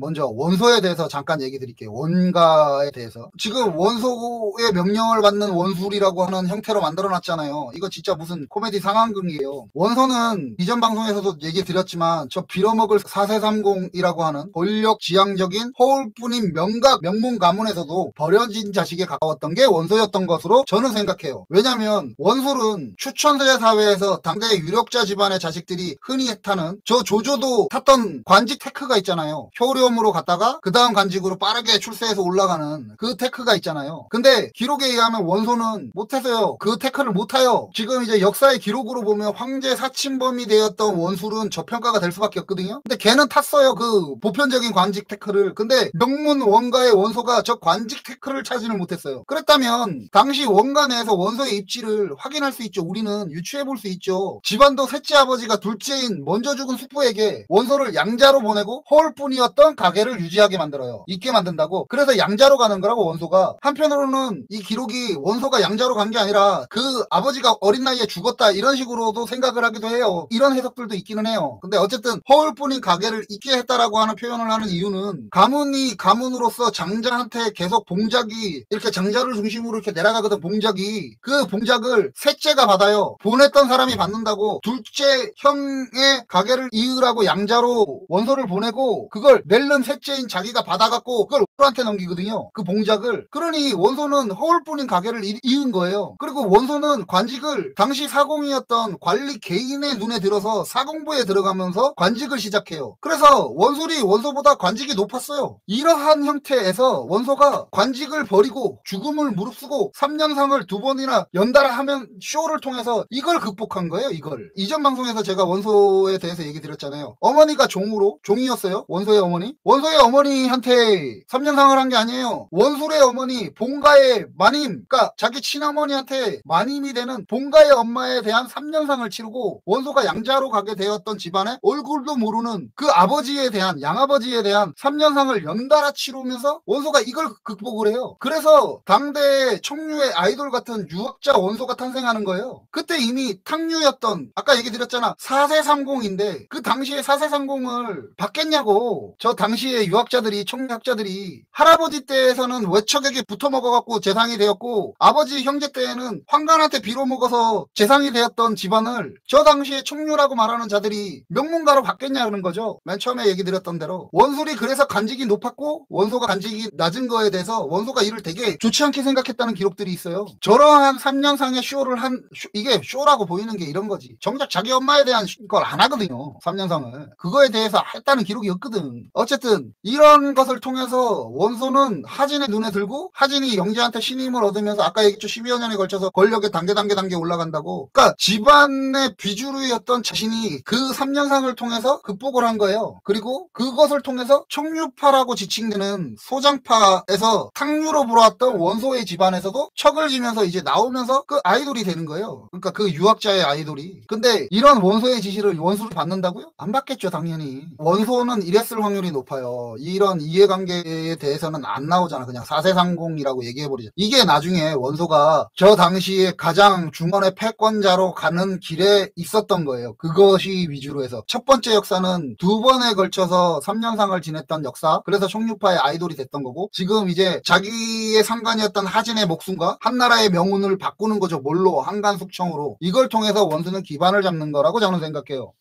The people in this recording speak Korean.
먼저 원소에 대해서 잠깐 얘기 드릴게요. 원가에 대해서. 지금 원소의 명령을 받는 원술이라고 하는 형태로 만들어놨잖아요. 이거 진짜 무슨 코미디 상황극이에요. 원소는 이전 방송에서도 얘기 드렸지만 저 빌어먹을 4세30이라고 하는 권력지향적인 허울뿐인 명각 명문 가문에서도 버려진 자식에 가까웠던 게 원소였던 것으로 저는 생각해요. 왜냐면 원술은 추천세 사회에서 당대의 유력자 집안의 자식들이 흔히 타는, 저 조조도 탔던 관직 테크가 있잖아요. 효령으로 갔다가 그 다음 관직으로 빠르게 출세해서 올라가는 그 테크가 있잖아요. 근데 기록에 의하면 원소는 못해서요. 그 테크를 못 타요. 지금 이제 역사의 기록으로 보면 황제 사친범이 되었던 원술은 저평가가 될 수밖에 없거든요. 근데 걔는 탔어요. 그 보편적인 관직 테크를. 근데 명문 원가의 원소가 저 관직 테크를 차지를 못했어요. 그랬다면 당시 원가 내에서 원소의 입지를 확인할 수 있죠. 우리는 유추해 볼 수 있죠. 집안도 셋째 아버지가 둘째인 먼저 죽은 숙부에게 원소를 양자로 보내고 허울뿐이었던 가계를 유지하게 만들어요. 있게 만든다고. 그래서 양자로 가는 거라고 원소가. 한편으로는 이 기록이 원소가 양자로 간 게 아니라 그 아버지가 어린 나이에 죽었다 이런 식으로도 생각을 하기도 해요. 이런 해석들도 있기는 해요. 근데 어쨌든 허울뿐인 가계를 있게 했다라고 하는 표현을 하는 이유는 가문이 가문으로서 장자한테 계속 봉작이 이렇게 장자를 중심으로 이렇게 내려가거든. 봉작이. 그 봉작을 셋째가 받아요. 보냈던 사람이 받는다고 둘째 형의 가계를 이으라고 양자로 원소를 보내고 그걸 낼른 셋째인 자기가 받아갖고 그걸 원소한테 넘기거든요. 그 봉작을. 그러니 원소는 허울뿐인 가계를 이은 거예요. 그리고 원소는 관직을 당시 사공이었던 관리 개인의 눈에 들어서 사공부에 들어가면서 관직을 시작해요. 그래서 원술이 원소보다 관직이 높았어요. 이러한 형태에서 원소가 관직을 버리고 죽음을 무릅쓰고 3년상을 2번이나 연달아 하면 쇼를 통해서 이걸 극복한 거예요. 이걸. 이전 방송에서 제가 원소에 대해서 얘기 드렸잖아요. 어머니가 종이었어요. 원소의 어머니. 원소의 어머니한테 3년상을 한 게 아니에요. 원술의 어머니 본가의 마님, 그러니까 자기 친어머니한테 마님이 되는 본가의 엄마에 대한 3년상을 치르고 원소가 양자로 가게 되었던 집안의 얼굴도 모르는 그 아버지에 대한, 양아버지에 대한 3년상을 연달아 치르면서 원소가 이걸 극복을 해요. 그래서 당대 청류의 아이돌 같은 유학자 원소가 탄생하는 거예요. 그때 이미 탕류였던, 아까 얘기 드렸잖아, 4세30인데 그 당시에 4세30을 받겠냐고. 저 당시에 유학자들이, 청류학자들이 할아버지 때에서는 외척에게 붙어먹어갖고 재상이 되었고 아버지 형제 때에는 황간한테 빌어먹어서 재상이 되었던 집안을 저 당시에 청류라고 말하는 자들이 명문가로 받겠냐는 거죠. 맨 처음에 얘기 드렸던 대로. 원술이 그래서 간직이 높았고 원소가 간직이 낮은 거에 대해서 원소가 이를 되게 좋지 않게 생각했다는 기록들이 있어요. 저러한 3년상의 쇼를 이게 쇼라고 보이는 게 이런 거지. 정작 자기 엄마에 대한 걸 안 하거든요. 3년상을. 그거에 대해서 했다는 기록이 없거든. 어쨌든 이런 것을 통해서 원소는 하진의 눈에 들고 하진이 영재한테 신임을 얻으면서 아까 얘기했죠. 12여 년에 걸쳐서 권력에 단계 올라간다고. 그러니까 집안의 비주류였던 자신이 그 3년상을 통해서 극복을 한 거예요. 그리고 그것을 통해서 청류파라고 지칭되는 소장파에서 탕류로 불어왔던 원소의 집안에서도 척을 지면서 이제 나오면서 그 아이돌이 되는 거예요. 그러니까 그 유학자의 아이돌이. 근데 이런 원소의 지시를 원수를 받는다고요? 안 받겠죠, 당연히. 원소는 이랬을 확률이 높아요. 이런 이해관계에 대해서는 안 나오잖아. 그냥 4세30이라고 얘기해버리죠. 이게 나중에 원소가 저 당시에 가장 중원의 패권자로 가는 길에 있었던 거예요. 그것이 위주로 해서. 첫 번째 역사는 2번에 걸쳐서 3년상을 지냈던 역사. 그래서 청류파의 아이돌이 됐던 거고, 지금 이제 자기의 상관이었던 하진의 목숨과 한나라의 명운을 바꾸는 거죠. 뭘로? 한간숙청으로. 이걸 통해서 원수는 기반을 잡는 거라고 저는 생각해요.